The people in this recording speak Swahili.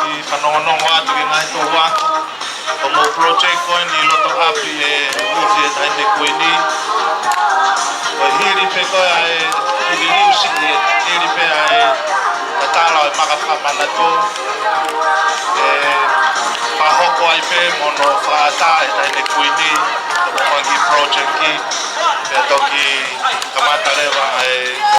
i whanongonongo atu ki ngai tō wako. O mō project koe ni loto api e uhi e taine kuini. O hiri pe koe ai uri niusi e hiri pe ai tatala o makawhamana tō. E pahoko ai pe mono whaata e taine kuini. Tō mō project ki. Pea toki kamata rewa e